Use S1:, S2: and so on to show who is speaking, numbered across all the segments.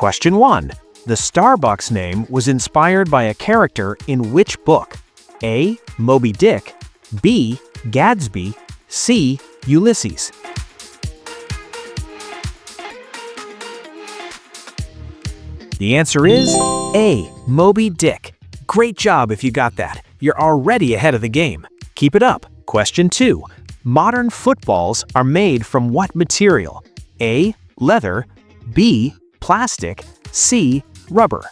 S1: Question 1. The Starbucks name was inspired by a character in which book? A. Moby Dick, B. Gadsby, C. Ulysses. The answer is A. Moby Dick. Great job if you got that. You're already ahead of the game. Keep it up. Question 2. Modern footballs are made from what material? A. Leather, B. Plastic, C. Rubber.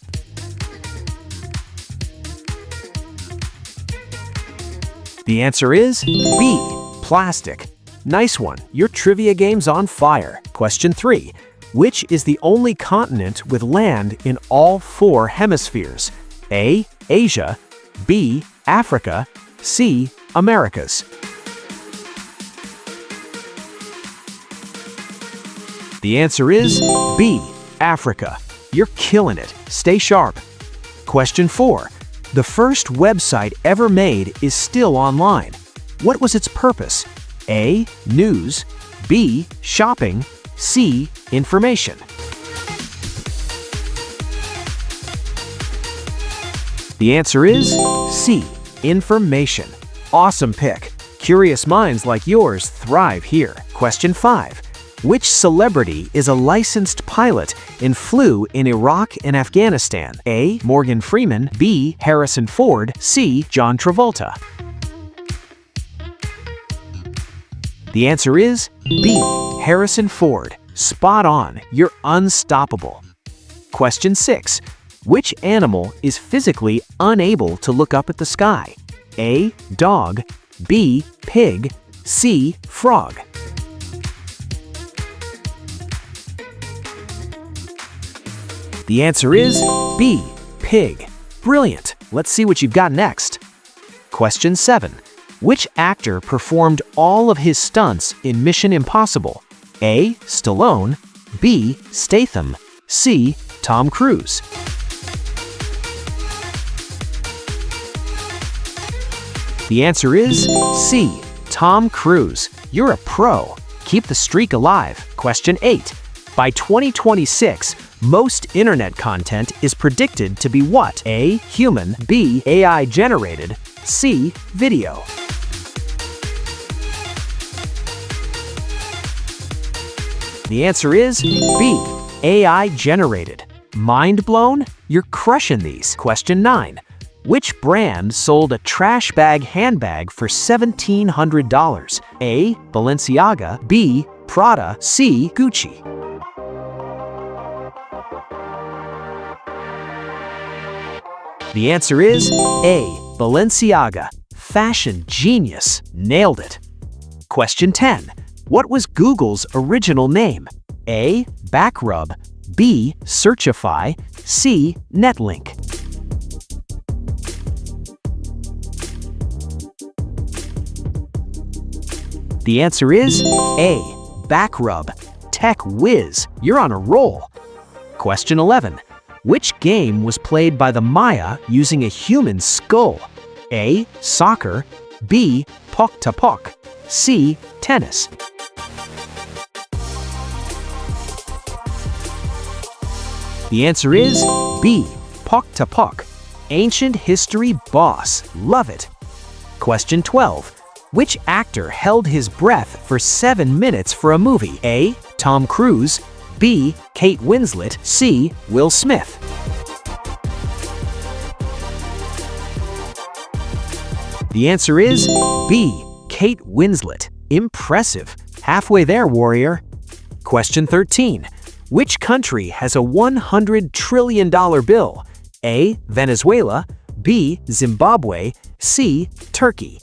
S1: The answer is B. Plastic. Nice one. Your trivia game's on fire. Question 3. Which is the only continent with land in all 4 hemispheres? A. Asia, B. Africa, C. Americas. The answer is B. Africa. You're killing it. Stay sharp. Question 4. The first website ever made is still online. What was its purpose? A. News, B. Shopping, C. Information. The answer is C. Information. Awesome pick. Curious minds like yours thrive here. Question 5. Which celebrity is a licensed pilot and flew in Iraq and Afghanistan? A. Morgan Freeman, B. Harrison Ford, C. John Travolta. The answer is B. Harrison Ford. Spot on. You're unstoppable. Question 6. Which animal is physically unable to look up at the sky? A. Dog, B. Pig, C. Frog. The answer is B. Pig. Brilliant. Let's see what you've got next. Question 7. Which actor performed all of his stunts in Mission Impossible? A. Stallone, B. Statham, C. Tom Cruise. The answer is C. Tom Cruise. You're a pro. Keep the streak alive. Question 8. By 2026, most internet content is predicted to be what? A. Human, B. AI generated, C. Video. The answer is B. AI generated. Mind blown? You're crushing these. Question 9. Which brand sold a trash bag handbag for $1,700? A. Balenciaga, B. Prada, C. Gucci. The answer is A. Balenciaga. Fashion genius. Nailed it. Question 10. What was Google's original name? A. Backrub, B. Searchify, C. Netlink. The answer is A. Backrub. Tech whiz. You're on a roll. Question 11. Which game was played by the Maya using a human skull? A. Soccer, B. Pok-ta-pok, C. Tennis. The answer is B. Pok-ta-pok. Ancient history boss. Love it. Question 12. Which actor held his breath for 7 minutes for a movie? A. Tom Cruise, B. Kate Winslet, C. Will Smith. The answer is B. Kate Winslet. Impressive. Halfway there, warrior. Question 13. Which country has a $100 trillion bill? A. Venezuela, B. Zimbabwe, C. Turkey.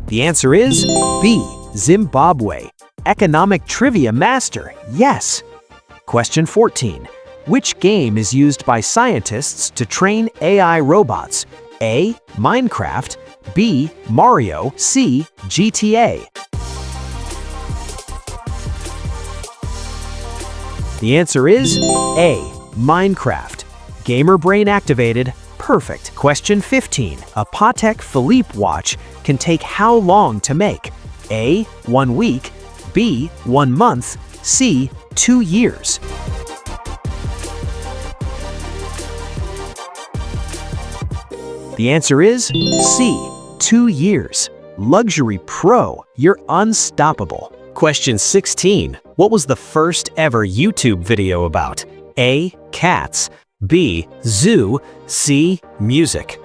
S1: The answer is B. Zimbabwe. Economic trivia master, yes. Question 14. Which game is used by scientists to train AI robots? A. Minecraft, B. Mario, C. GTA. The answer is A. Minecraft. Gamer brain activated. Perfect. Question 15. A Patek Philippe watch can take how long to make? A. 1 week, B. 1 month, C. 2 years. The answer is C. 2 years. Luxury Pro, you're unstoppable. Question 16. What was the first ever YouTube video about? A. Cats, B. Zoo, C. Music.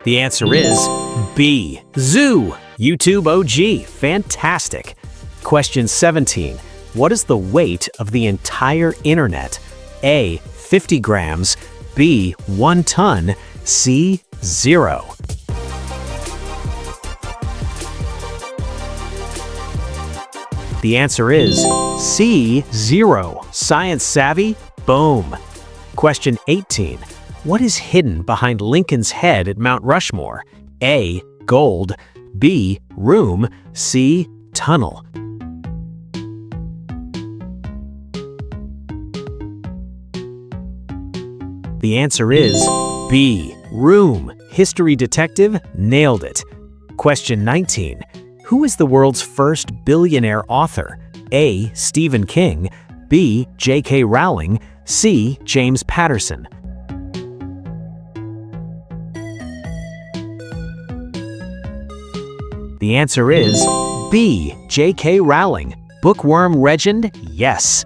S1: The answer is B. Zoo. YouTube OG. Fantastic. Question 17. What is the weight of the entire internet? A. 50 grams, B. 1 ton, C. 0. The answer is C. 0. Science savvy? Boom. Question 18. What is hidden behind Lincoln's head at Mount Rushmore? A. Gold, B. Room, C. Tunnel. The answer is B. Room. History detective nailed it. Question 19. Who is the world's first billionaire author? A. Stephen King, B. J.K. Rowling, C. James Patterson. The answer is B. J.K. Rowling. Bookworm legend? Yes.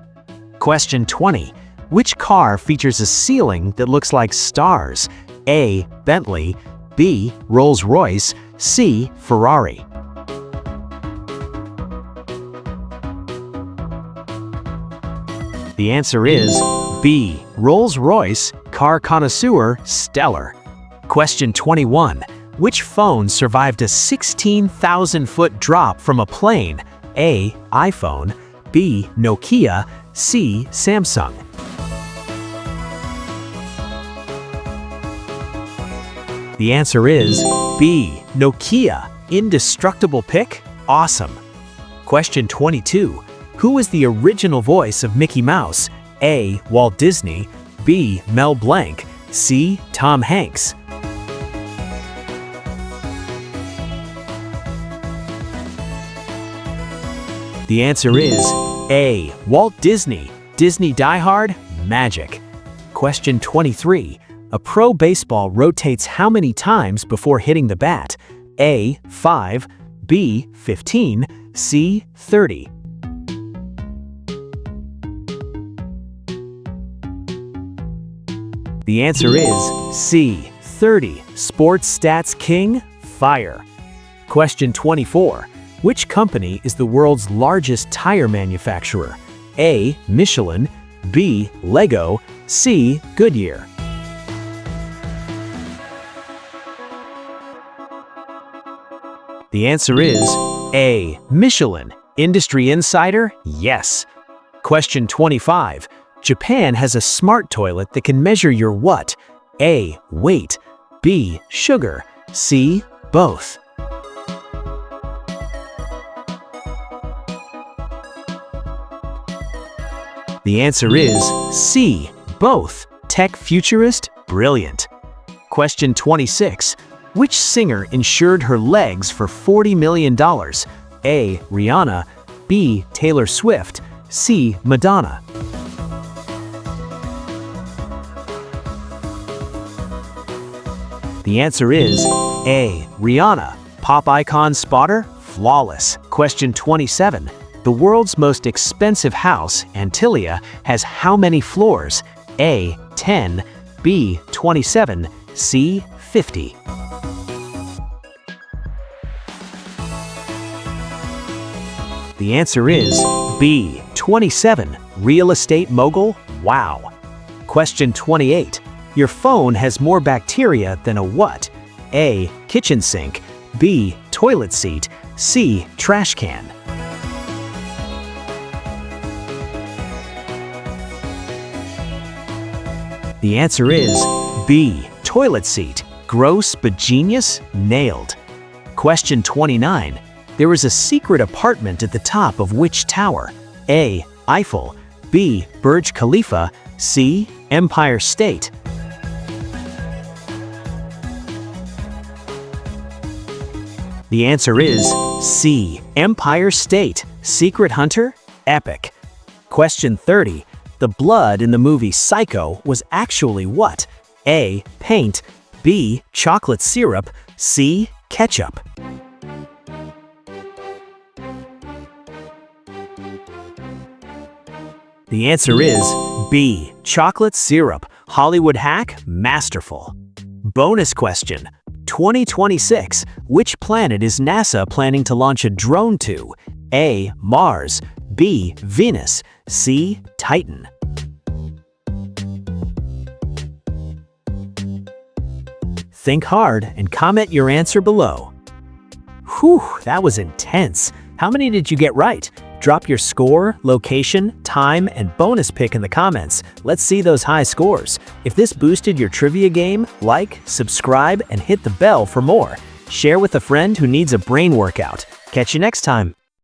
S1: Question 20. Which car features a ceiling that looks like stars? A. Bentley, B. Rolls-Royce, C. Ferrari. The answer is B. Rolls-Royce. Car connoisseur, stellar. Question 21. Which phone survived a 16,000-foot drop from a plane? A. iPhone, B. Nokia, C. Samsung. The answer is B. Nokia. Indestructible pick? Awesome. Question 22. Who was the original voice of Mickey Mouse? A. Walt Disney, B. Mel Blanc, C. Tom Hanks. The answer is A. Walt Disney. Disney Die Hard? Magic. Question 23. A pro baseball rotates how many times before hitting the bat? A. 5, B. 15, C. 30. The answer is C. 30. Sports stats king? Fire. Question 24. Which company is the world's largest tire manufacturer? A. Michelin, B. Lego, C. Goodyear. The answer is A. Michelin. Industry Insider? Yes. Question 25. Japan has a smart toilet that can measure your what? A. Weight, B. Sugar, C. Both. The answer is C. Both. Tech futurist? Brilliant. Question 26. Which singer insured her legs for $40 million? A. Rihanna, B. Taylor Swift, C. Madonna. The answer is A. Rihanna. Pop icon spotter? Flawless. Question 27. The world's most expensive house, Antilia, has how many floors? A. 10, B. 27, C. 50. The answer is B. 27. Real estate mogul? Wow. Question 28. Your phone has more bacteria than a what? A. Kitchen sink, B. Toilet seat, C. Trash can. The answer is B. Toilet seat. Gross but genius? Nailed. Question 29. There is a secret apartment at the top of which tower? A. Eiffel, B. Burj Khalifa, C. Empire State. The answer is C. Empire State. Secret Hunter? Epic. Question 30. The blood in the movie Psycho was actually what? A. Paint. B. Chocolate syrup. C. Ketchup. The answer is B. Chocolate syrup. Hollywood hack? Masterful. Bonus question. 2026. Which planet is NASA planning to launch a drone to? A. Mars. B. Venus. C. Titan. Think hard and comment your answer below. Whew, that was intense. How many did you get right? Drop your score, location, time, and bonus pick in the comments. Let's see those high scores. If this boosted your trivia game, like, subscribe, and hit the bell for more. Share with a friend who needs a brain workout. Catch you next time.